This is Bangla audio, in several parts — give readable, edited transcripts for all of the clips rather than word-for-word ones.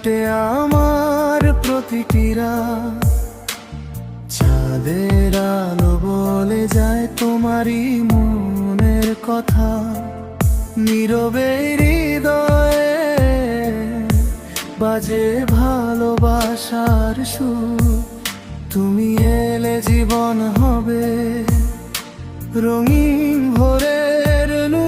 কাটে আমার প্রতিটি রাত, চাঁদের আলো বলে যায় তোমারই মনের কথা। নীরবে হৃদয়ে বাজে ভালোবাসার সুর, তুমি এলে জীবন হবে রঙিন ভোরের নূর।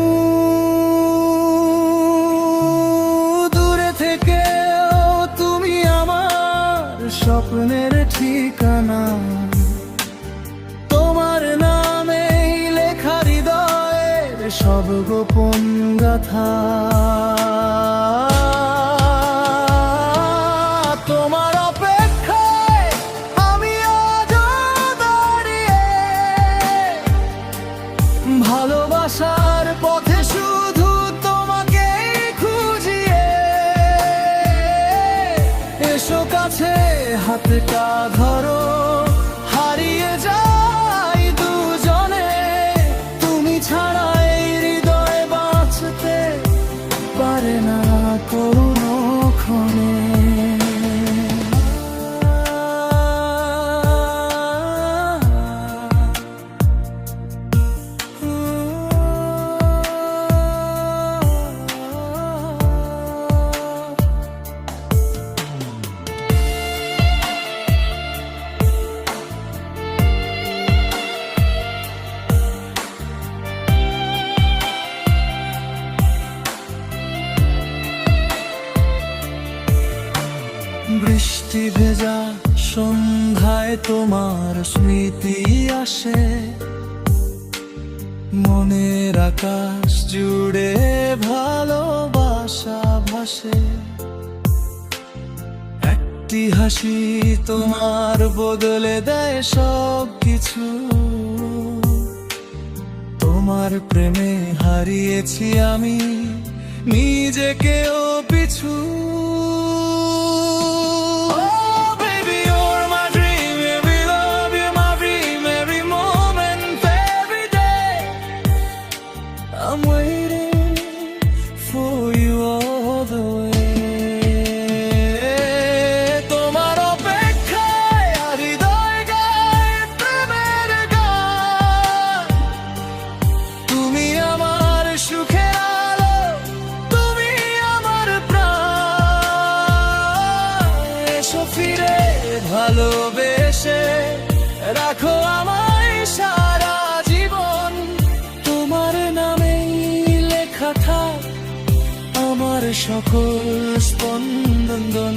দূরে থেকেও তুমি আমার স্বপ্নের ঠিকানা, তোমার নামেই লেখা হৃদয়ের সব গোপন গাথা। তোমার অপেক্ষায় আমি আজও দাঁড়িয়ে, ভালোবাসার পথে শুধু তোমাকেই খুঁজিয়ে। এসো কাছে হাতটা ধরো, হারিয়ে যাই দুজনে, তুমি ছাড়া এই হৃদয় বাঁচতে পারে না কোনো ক্ষণে। বৃষ্টি ভেজা সন্ধ্যায় তোমার স্মৃতি আসে, মনের আকাশ জুড়ে ভালোবাসা ভাসে। একটি হাসি তোমার বদলে দেয় সব কিছু, তোমার প্রেমে হারিয়েছি আমি নিজেকেও পিছু। I'm waiting for you all the way. তোমার অপেক্ষায় হৃদয় গায় প্রেমের গান, তুমি আমার সুখের আলো, তুমি আমার প্রাণ। এসো ফিরে ভালোবেসে রাখো আমায় সারা জীবন, তোমার নামেই লেখা থাক আমার সকল স্পন্দন।